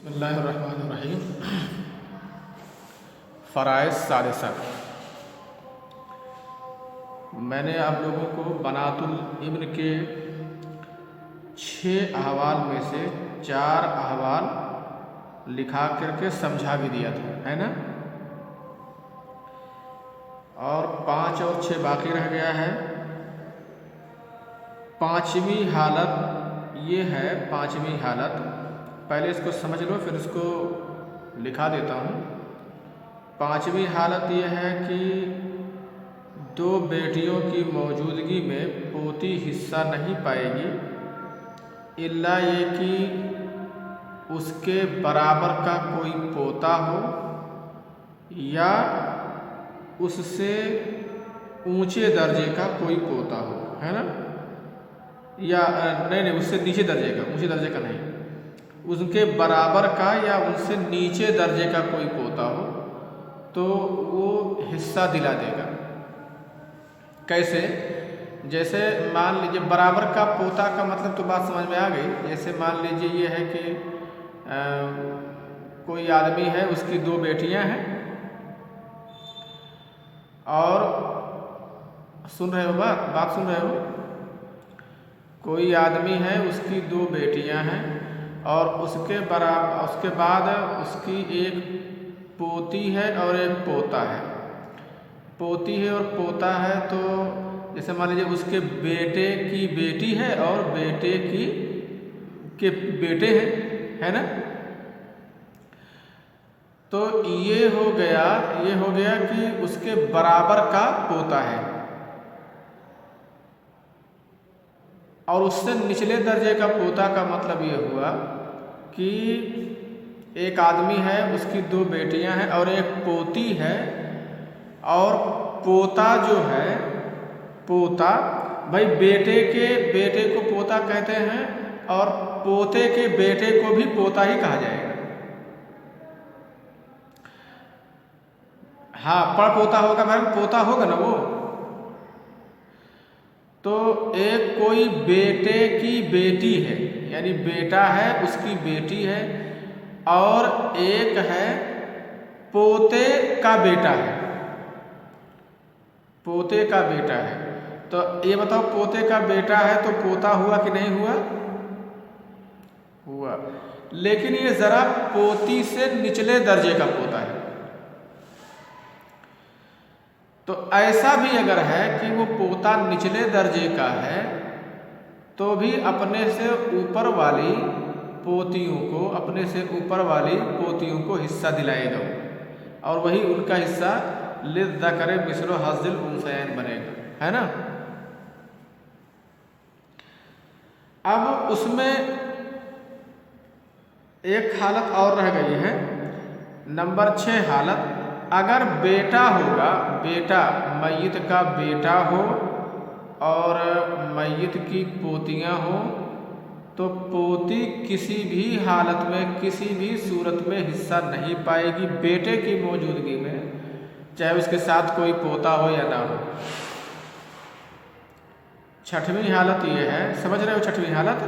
बिस्मिल्लाहिर्रहमानिर्रहीम। फ़राइज़ सालिसा। मैंने आप लोगों को बनातुल इब्न के 6 अहवाल में से 4 अहवाल लिखा करके समझा भी दिया था, है ना। और 5 और 6 बाकी रह गया है। पाँचवीं हालत ये है। पाँचवीं हालत पहले इसको समझ लो, फिर इसको लिखा देता हूँ। पाँचवीं हालत ये है कि 2 बेटियों की मौजूदगी में पोती हिस्सा नहीं पाएगी, इल्ला ये कि उसके बराबर का कोई पोता हो या उससे ऊंचे दर्जे का कोई पोता हो, है ना। या नहीं, उससे नीचे दर्जे का, ऊंचे दर्जे का नहीं, उनके बराबर का या उनसे नीचे दर्जे का कोई पोता हो तो वो हिस्सा दिला देगा। कैसे? जैसे मान लीजिए बराबर का पोता का मतलब तो बात समझ में आ गई। जैसे मान लीजिए ये है कि कोई आदमी है, उसकी 2 बेटियां हैं और सुन रहे हो बात सुन रहे हो। कोई आदमी है, उसकी 2 बेटियां हैं और उसके बाद उसकी एक पोती है और एक पोता है। पोती है और पोता है तो जैसे मान लीजिए उसके बेटे की बेटी है और बेटे के बेटे हैं, है ना। तो ये हो गया कि उसके बराबर का पोता है और उससे निचले दर्जे का पोता का मतलब ये हुआ कि एक आदमी है, उसकी 2 बेटियां हैं और एक पोती है। और पोता जो है, पोता भाई बेटे को पोता कहते हैं और पोते के बेटे को भी पोता ही कहा जाएगा। हाँ, पड़पोता होगा भाई, पोता होगा ना वो। तो एक कोई बेटे की बेटी है, यानी बेटा है, उसकी बेटी है, और एक है पोते का बेटा है, पोते का बेटा है। तो ये बताओ, पोते का बेटा है तो पोता हुआ कि नहीं हुआ? हुआ। लेकिन ये जरा पोती से निचले दर्जे का पोता है। तो ऐसा भी अगर है कि वो पोता निचले दर्जे का है तो भी अपने से ऊपर वाली पोतियों को हिस्सा दिलाएगा और वही उनका हिस्सा लिज़्ज़करि मिस्लु हज़्ज़िल उन्सयैन बनेगा, है ना। अब उसमें एक हालत और रह गई है, नंबर 6 हालत। अगर बेटा होगा, बेटा मय्यत का बेटा हो और मय्यत की पोतियां हो तो पोती किसी भी हालत में, किसी भी सूरत में हिस्सा नहीं पाएगी बेटे की मौजूदगी में, चाहे उसके साथ कोई पोता हो या ना हो। 6वीं हालत ये है, समझ रहे हो। 6वीं हालत,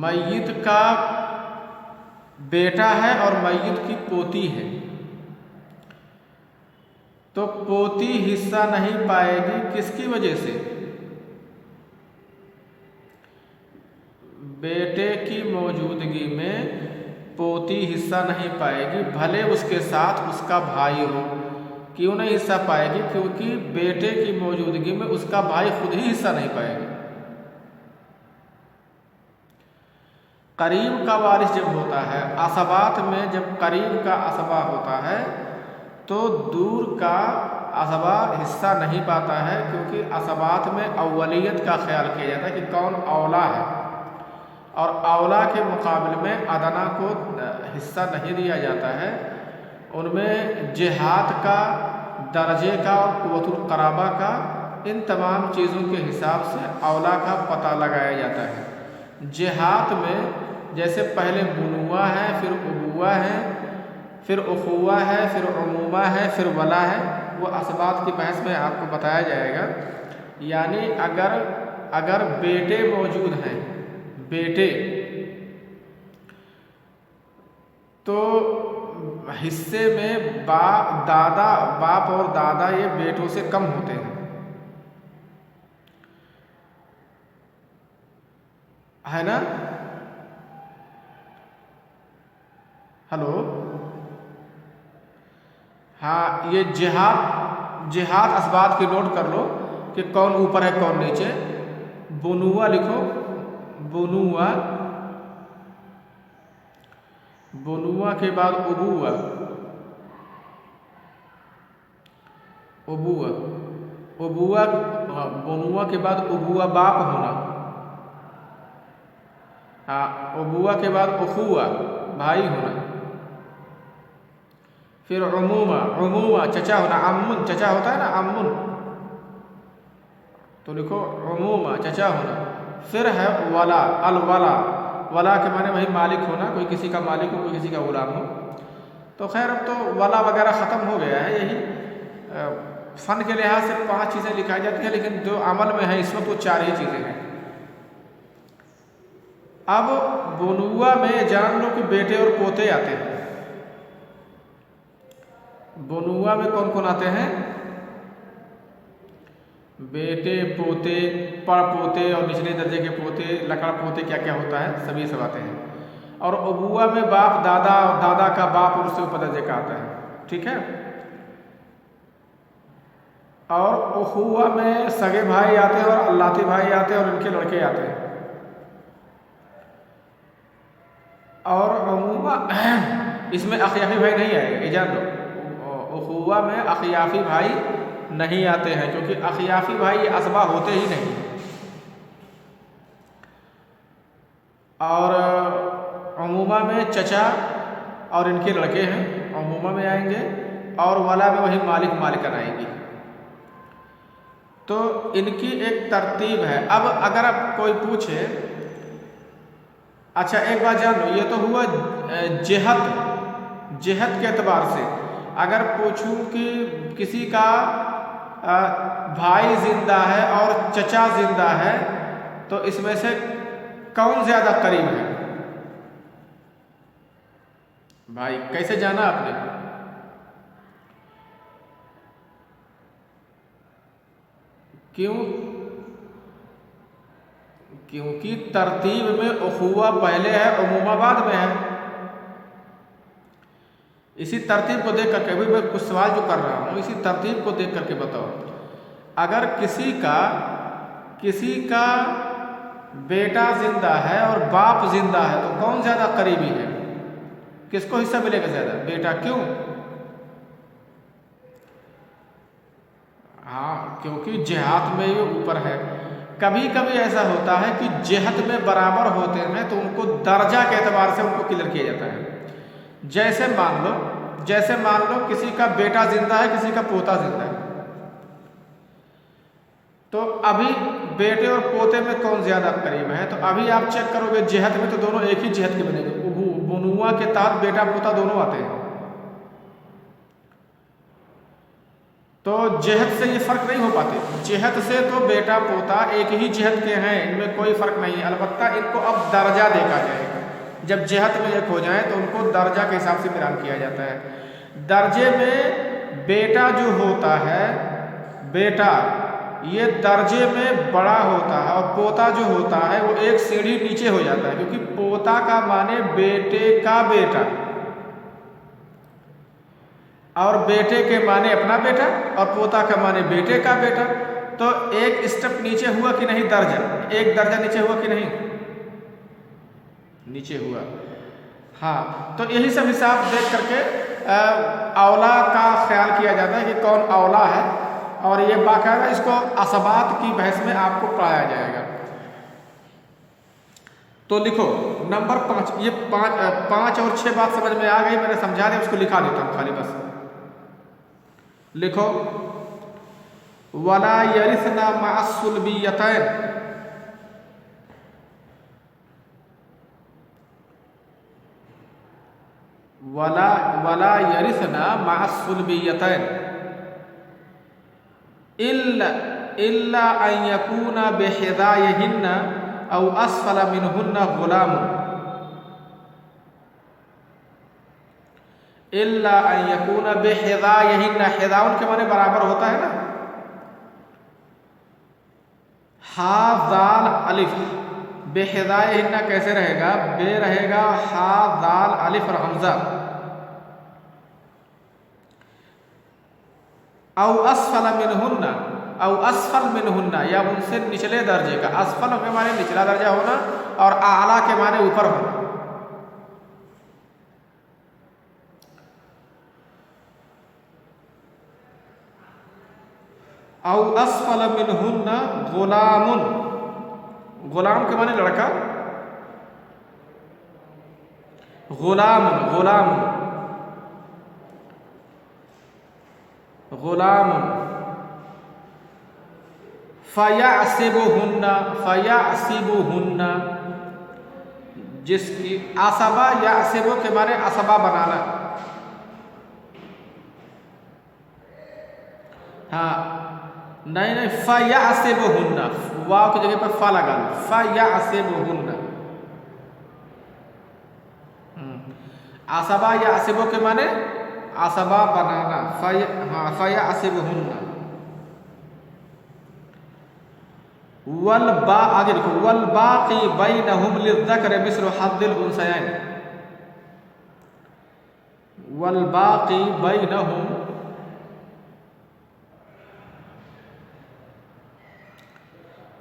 मय्यत का बेटा है और मय्यत की पोती है तो पोती हिस्सा नहीं पाएगी। किसकी वजह से? बेटे की मौजूदगी में पोती हिस्सा नहीं पाएगी, भले उसके साथ उसका भाई हो। क्यों नहीं हिस्सा पाएगी? क्योंकि बेटे की मौजूदगी में उसका भाई खुद ही हिस्सा नहीं पाएगा। करीब का वारिस जब होता है, असबात में जब करीब का असबा होता है तो दूर का असबा हिस्सा नहीं पाता है, क्योंकि असबात में अव्वलियत का ख्याल किया जाता है कि कौन औला है, और औला के मुकाबले में अदना को हिस्सा नहीं दिया जाता है। उनमें जिहाद का, दर्जे का और कुव्वतुल क़राबा का, इन तमाम चीज़ों के हिसाब से औला का पता लगाया जाता है। जिहाद में जैसे पहले बुनुआ है, फिर उबुआ है, फिर उखुआ है, फिर उमूमा है, फिर वला है। वो असबात की बहस में आपको बताया जाएगा। यानी अगर बेटे मौजूद हैं, बेटे तो हिस्से में बाप और दादा ये बेटों से कम होते हैं, है ना। हेलो, हाँ, ये जिहाद इस बात की नोट कर लो कि कौन ऊपर है कौन नीचे। बुनुआ लिखो, बुनुआ के बाद उबुआ, बुनुआ के बाद उबुआ बाप होना। हाँ, उबुआ के बाद उखुआ भाई होना। फिर उमूमा चचा होना। अम्मुन चचा होता है ना, अम्मुन, तो लिखो उमूमा चचा होना। फिर है वला, वला के माने वही मालिक होना, कोई किसी का मालिक हो, कोई किसी का गुलाम हो। तो खैर अब तो वला वगैरह ख़त्म हो गया है। यही फ़न के लिहाज से 5 चीज़ें लिखाई जाती हैं, लेकिन जो अमल में है इस वक्त वो 4 ही चीज़ें हैं। अब बुनुआ में जान लो कि बेटे और पोते आते हैं। बुनुआ में कौन कौन आते हैं? बेटे, पोते, पड़पोते और निचले दर्जे के पोते, लकड़ पोते, क्या क्या होता है सभी सब आते हैं। और उबुआ में बाप, दादा और दादा का बाप और उससे ऊपर दर्जे का आता है, ठीक है। और उखुआ में सगे भाई आते हैं और अल्लाती भाई आते हैं और इनके लड़के आते हैं। और अमूमा इसमें अखियाफी भाई नहीं आएगा, ये जान लो। उखुआ में अखियाफी भाई नहीं आते हैं, क्योंकि अखियाफी भाई ये असबा होते ही नहीं। और अमूमा में चचा और इनके लड़के हैं, अमूमा में आएंगे। और वाला में वही मालिकन आएंगी। तो इनकी एक तरतीब है। अब अगर आप कोई पूछे, अच्छा एक बात जान लो, ये तो हुआ जेहत के एतबार से। अगर पूछूं कि किसी का भाई जिंदा है और चचा जिंदा है, तो इसमें से कौन ज्यादा करीब है? भाई कैसे जाना आपने? क्यों? क्योंकि तरतीब में उखुआ पहले है, उमूमा बाद में है। इसी तरतीब को देख करके, अभी मैं कुछ सवाल जो कर रहा हूँ, इसी तरतीब को देख करके बताओ। अगर किसी का बेटा जिंदा है और बाप जिंदा है, तो कौन ज्यादा करीबी है? किसको हिस्सा मिलेगा ज्यादा? बेटा। क्यों? हाँ, क्योंकि जिहाद में ये ऊपर है। कभी कभी ऐसा होता है कि जिहत में बराबर होते हैं, तो उनको दर्जा के एतबार से उनको क्लियर किया जाता है। जैसे मान लो किसी का बेटा जिंदा है, किसी का पोता जिंदा है, तो अभी बेटे और पोते में कौन ज्यादा करीब है? तो अभी आप चेक करोगे जिहत में, तो दोनों एक ही जिहत के बनेंगे। बुनुआ के तहत बेटा पोता दोनों आते हैं। तो जिहत से ये फर्क नहीं हो पाते। जिहत से तो बेटा पोता एक ही जिहत के हैं, इनमें कोई फर्क नहीं है। अलबत्ता इनको अब दर्जा देखा जाएगा। जब जिहत में एक हो जाए तो उनको दर्जा के हिसाब से मिलान किया जाता है। दर्जे में बेटा जो होता है, बेटा ये दर्जे में बड़ा होता है, और पोता जो होता है वो एक सीढ़ी नीचे हो जाता है, क्योंकि पोता का माने बेटे का बेटा, और बेटे के माने अपना बेटा, और पोता का माने बेटे का बेटा। तो एक स्टेप नीचे हुआ कि नहीं? दर्जा एक दर्जा नीचे हुआ कि नहीं? नीचे हुआ। हाँ, तो यही सब हिसाब देख करके औला का ख्याल किया जाता है कि कौन औला है, और ये बाकायदा इसको असबात की बहस में आपको पढ़ाया जाएगा। तो लिखो नंबर 5। ये 5 और 6 बात समझ में आ गई, मैंने समझा दिया, उसको लिखा देता हूँ खाली बस। लिखो वला यरिसना मअस्सुलबियतैन, वला यरिसना मअस्सुलबियतैन इल्ला अन यकूना बिहिदायहिन्ना औ अस्फला मिनहुन्ना गुलाम। इल्ला अन यकूना बिहिदायहिन्ना, हिदाउन के माने बराबर होता है ना। हा दाल अलिफ, बेहिदायहिन्ना कैसे रहेगा? बे रहेगा हा दाल अलिफ और हमजा। औ अस्फल मिनहुन्ना, औ अस्फल मिनहुन्ना, या उनसे निचले दर्जे का। अस्फल के माने निचला दर्जा होना और आला के माने ऊपर होना। औ अस्फल मिनहुन्ना गुलामुन, गुलाम के माने लड़का। गुलामुन, गुलामुन, गुलामुन। फयासिबुहुन्ना, फयासिबुहुन्ना, जिसकी असबा, यासिबु के माने असबा बनाना। हाँ नहीं नहीं, फयासिबुहुन्ना, वाव की जगह पर फा लगा लो, फयासिबुहुन्ना। असबा यासिबु के माने असबा बनाना। हाँ, फयासिबुहुन्ना। वल बा, आगे देखो, वल बाकी बैनहुम लिज़्ज़करि मिस्लु हज़्ज़िल उन्सयैन। वल बाकी बैनहुम,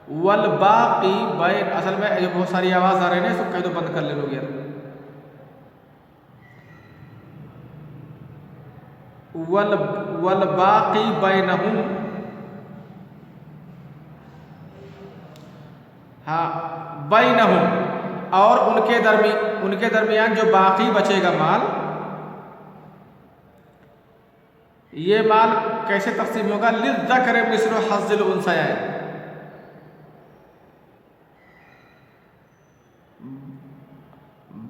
वल बाकी बैन, असल में ये बहुत सारी आवाज आ रही है, इसको कह दो बंद कर ले लोग यार। वल बाकी बैनहुम, हाँ बैनहुम, और उनके दरमियान जो बाकी बचेगा माल, ये माल कैसे तकसीम होगा? लिज़्ज़करि मिस्लु हज़्ज़िल उन्सयैन।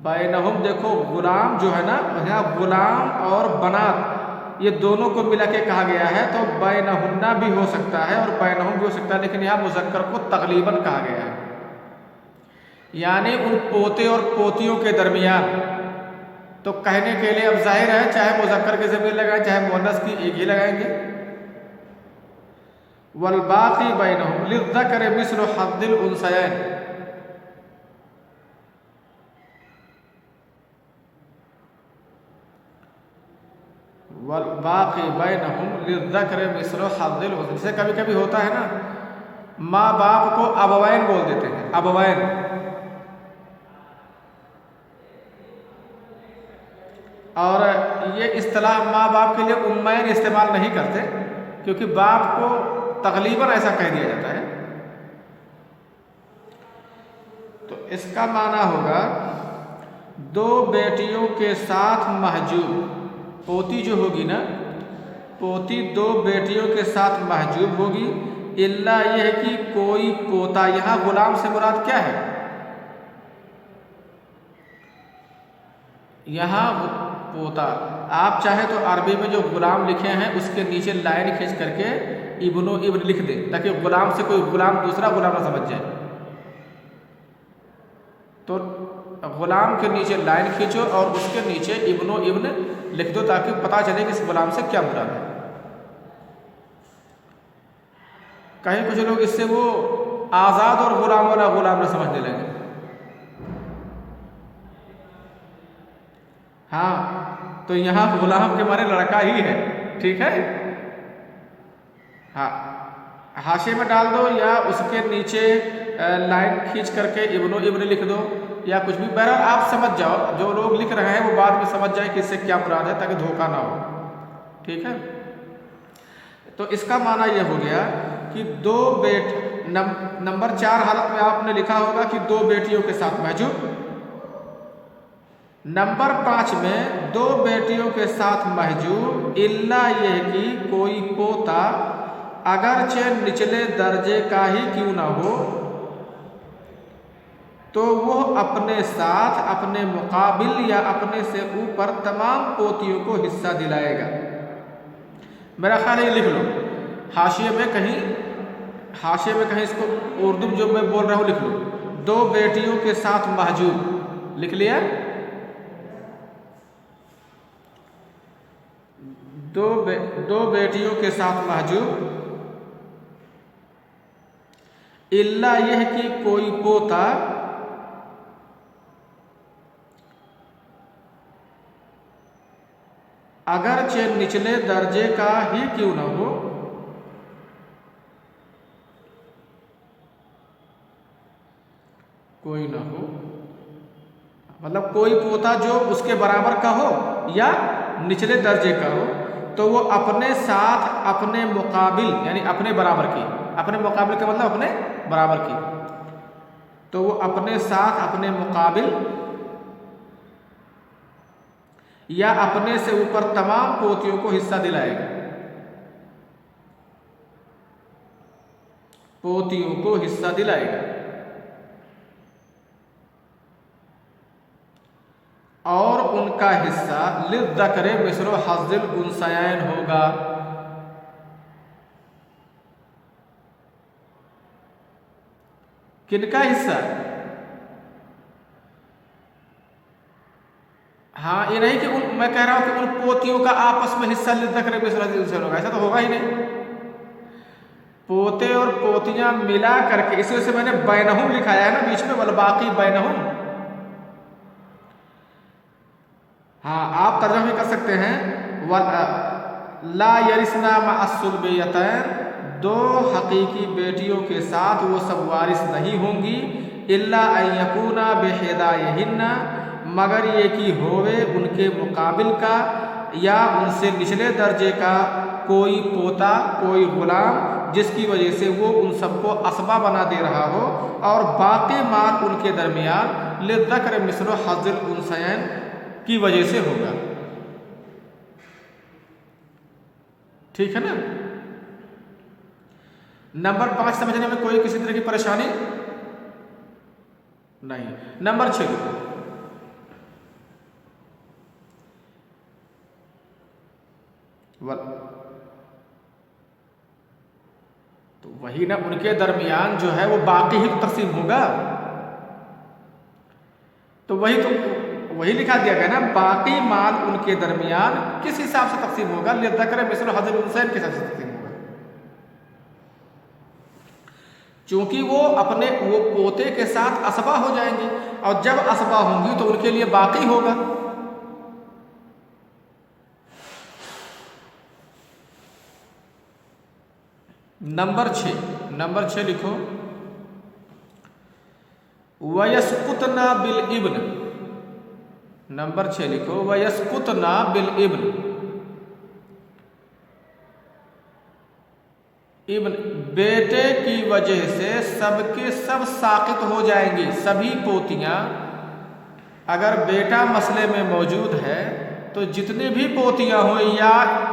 बैनहुम, देखो गुलाम जो है ना, यहाँ गुलाम और बनात ये दोनों को मिला के कहा गया है, तो बैनहुन्ना भी हो सकता है और बैनहुम भी हो सकता है, लेकिन यहाँ मुज़क्कर को तग़लीबन कहा गया है, यानी उन पोते और पोतियों के दरमियान। तो कहने के लिए अब जाहिर है, चाहे मुज़क्कर की ज़मीर लगाएं चाहे मुअन्नस की, एक ही लगाएंगे। वल बाकी बैनहुम लिज़्ज़करि मिस्लु हज़्ज़िल उन्सयैन। वल बाकी बैनहुम लिज़्ज़करि मिस्लु हज़्ज़िल उन्सयैन। जैसे कभी कभी होता है ना, माँ बाप को अबवैन बोल देते हैं, अबवैन। और ये इस्तिलाह माँ बाप के लिए उम्मैन इस्तेमाल नहीं करते, क्योंकि बाप को तग़लीबन ऐसा कह दिया जाता है। तो इसका माना होगा दो बेटियों के साथ महजूब, पोती जो होगी ना, पोती दो बेटियों के साथ महजूब होगी, इल्ला यह है कि कोई पोता। यहाँ गुलाम से मुराद क्या है? यहाँ पोता। आप चाहे तो अरबी में जो गुलाम लिखे हैं उसके नीचे लाइन खींच करके इब्नो इब्न लिख दें, ताकि गुलाम से कोई गुलाम दूसरा गुलाम ना समझ जाए। तो गुलाम के नीचे लाइन खींचो और उसके नीचे इब्नो इब्न लिख दो, ताकि पता चले कि इस गुलाम से क्या मुराद है। कहीं कुछ लोग इससे वो आज़ाद और गुलाम वाला गुलाम न समझने लगे। हाँ, तो यहाँ गुलाम के माने लड़का ही है, ठीक है। हाँ, हाशिए में डाल दो या उसके नीचे लाइन खींच करके इब्नो इब्न लिख दो या कुछ भी। बहरहाल आप समझ जाओ, जो लोग लिख रहे हैं वो बाद में समझ जाए कि इससे क्या मुराद है, ताकि धोखा ना हो, ठीक है। तो इसका माना यह हो गया कि दो नंबर 4 हालत में आपने लिखा होगा कि दो बेटियों के साथ महजूब। नंबर 5 में दो बेटियों के साथ महजूब, इल्ला यह कि कोई पोता अगरचे निचले दर्जे का ही क्यों ना हो, तो वो अपने साथ अपने मुकाबिल या अपने से ऊपर तमाम पोतियों को हिस्सा दिलाएगा। मेरा ख्याल है लिख लो हाशिए में कहीं इसको उर्दू जो मैं बोल रहा हूँ लिख लो। दो बेटियों के साथ महजूब लिख लिया। दो बेटियों के साथ महजूब, इल्ला यह कि कोई पोता अगरचे निचले दर्जे का ही क्यों न हो, कोई न हो, मतलब कोई पोता जो उसके बराबर का हो या निचले दर्जे का हो, तो वो अपने साथ अपने मुकाबिल यानी अपने बराबर की, अपने मुकाबिल का मतलब अपने बराबर की, तो वो अपने साथ अपने मुकाबिल या अपने से ऊपर तमाम पोतियों को हिस्सा दिलाएगा, पोतियों को हिस्सा दिलाएगा। और उनका हिस्सा लिज़्ज़करि मिस्लु हज़्ज़िल उन्सयैन होगा। किनका हिस्सा? हाँ, ये नहीं कि मैं कह रहा हूं कि उन पोतियों का आपस में हिस्सा लिज़्ज़करि मिस्लु हज़्ज़िल उन्सयैन होगा, ऐसा तो होगा ही नहीं। पोते और पोतियां मिला करके, इसी वजह से मैंने बैनहुम लिखाया है ना बीच में, वल बाकी बैनहुम। हाँ, आप तर्जुमा भी कर सकते हैं ला यरिसना मअस्सुलबियतैन, दो हकीकी बेटियों के साथ वो सब वारिस नहीं होंगी, इल्ला अन यकूना बिहिदायहिन्ना, मगर ये कि होवे उनके मुकाबिल का या उनसे निचले दर्जे का कोई पोता, कोई गुलाम, जिसकी वजह से वो उन सबको असबा बना दे रहा हो, और बाकी माल उनके दरमियान लिज़्ज़करि मिस्लु हज़्ज़िल उन्सयैन की वजह से होगा। ठीक है ना। नंबर 5 समझने में कोई किसी तरह की परेशानी नहीं। नंबर 6 तो वही ना, उनके दरमियान जो है वो बाकी ही तकसीम होगा, तो वही लिखा दिया गया ना, बाकी माल उनके दरमियान किस हिसाब से तकसीम होगा, लिज़्ज़करि मिस्लु हज़्ज़िल उन्सयैन के हिसाब से तकसीम होगा। क्योंकि वो पोते के साथ असबा हो जाएंगे, और जब असबा होंगी तो उनके लिए बाकी होगा। नंबर 6 लिखो, वयस्कुतना बिल इब्न। नंबर 6 लिखो, वयस्कुतना बिल इब्न। इब्न बेटे की वजह से सबके सब साकित हो जाएंगी, सभी पोतियां। अगर बेटा मसले में मौजूद है तो जितनी भी पोतियां हो या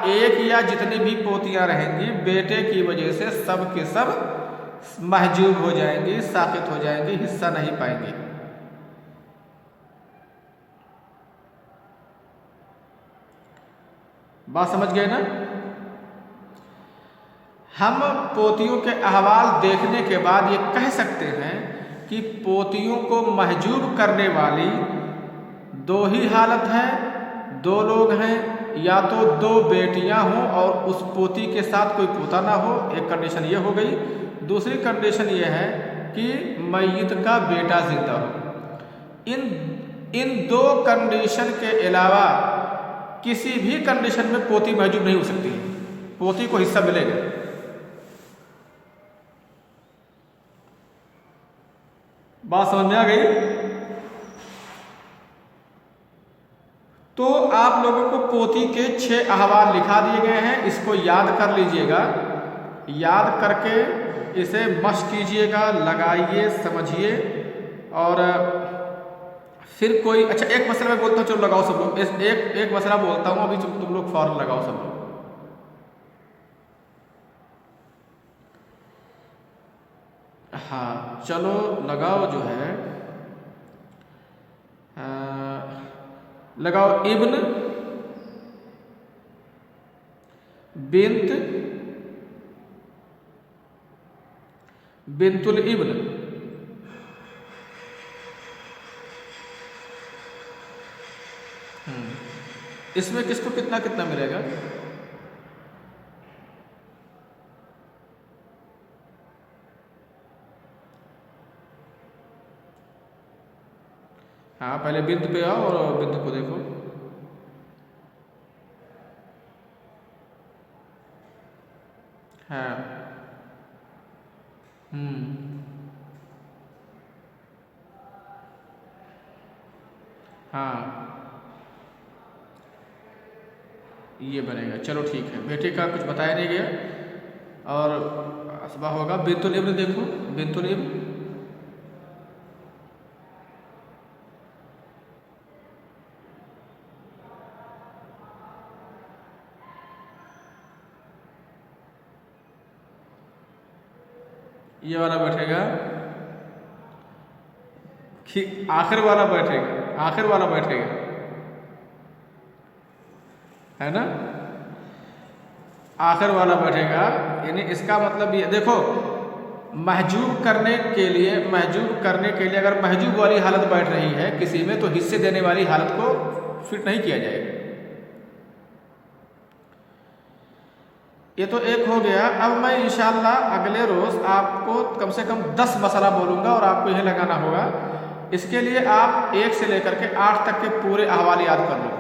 एक या जितनी भी पोतियां रहेंगी, बेटे की वजह से सब के सब महजूब हो जाएंगी, साकित हो जाएंगी, हिस्सा नहीं पाएंगी। बात समझ गए ना। हम पोतियों के अहवाल देखने के बाद ये कह सकते हैं कि पोतियों को महजूब करने वाली दो ही हालत है, दो लोग हैं, या तो दो बेटियां हों और उस पोती के साथ कोई पोता ना हो, एक कंडीशन ये हो गई। दूसरी कंडीशन ये है कि मय्यत का बेटा जिंदा हो। इन दो कंडीशन के अलावा किसी भी कंडीशन में पोती महजूब नहीं हो सकती, पोती को हिस्सा मिलेगा। बात समझ में आ गई। तो आप लोगों को पोती के 6 अहवाल लिखा दिए गए हैं, इसको याद कर लीजिएगा। याद करके इसे मश्क कीजिएगा, लगाइए, समझिए। और फिर कोई अच्छा एक मसला मैं बोलता हूँ, चलो लगाओ सब लोग। एक मसला बोलता हूँ अभी, तुम लोग फौरन लगाओ सब लोग। हाँ चलो लगाओ, जो है लगाओ, इब्न बिन्त बिन्तुल इब्न। इसमें किसको कितना कितना मिलेगा? हाँ, पहले बिंदु पे आओ और बिंदु को देखो। हाँ। हाँ, ये बनेगा। चलो ठीक है, बेटे का कुछ बताया नहीं गया। और असबा होगा बिंतुल इब्न, देखो बिंतुल इब्न। ये वाला बैठेगा कि आखिर वाला बैठेगा, आखिर वाला बैठेगा, है ना। आखिर वाला बैठेगा, यानी इसका मतलब ये देखो, महजूब करने के लिए, महजूब करने के लिए अगर महजूब वाली हालत बैठ रही है किसी में, तो हिस्से देने वाली हालत को फिट नहीं किया जाएगा। ये तो एक हो गया। अब मैं इंशाअल्लाह अगले रोज़ आपको कम से कम 10 मसला बोलूँगा और आपको यह लगाना होगा। इसके लिए आप 1 से लेकर के 8 तक के पूरे अहवाल याद कर लो।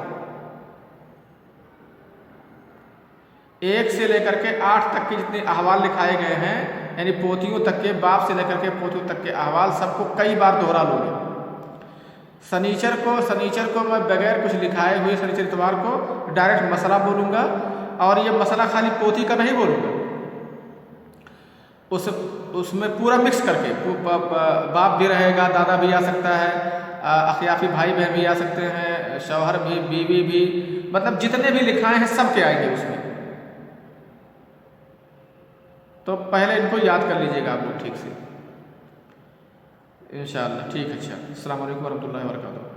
1 से लेकर के 8 तक के जितने अहवाल लिखाए गए हैं, यानी पोतियों तक के, बाप से लेकर के पोतियों तक के अहवाल, सबको कई बार दोहरा लोगे। शनीचर को मैं बगैर कुछ लिखाए हुए शनीचर इतवार को डायरेक्ट मसला बोलूँगा, और ये मसला खाली पोती का नहीं बोलूँगा, उसमें पूरा मिक्स करके, बाप भी रहेगा, दादा भी आ सकता है, अखियाफी भाई बहन भी आ सकते हैं, शौहर भी, बीवी भी, मतलब जितने भी लिखाए हैं सब के आएंगे उसमें। तो पहले इनको याद कर लीजिएगा आप लोग ठीक से, इंशाअल्लाह। ठीक है, अच्छा। अस्सलाम वालेकुम वरहमतुल्लाहि वबरकातुहू।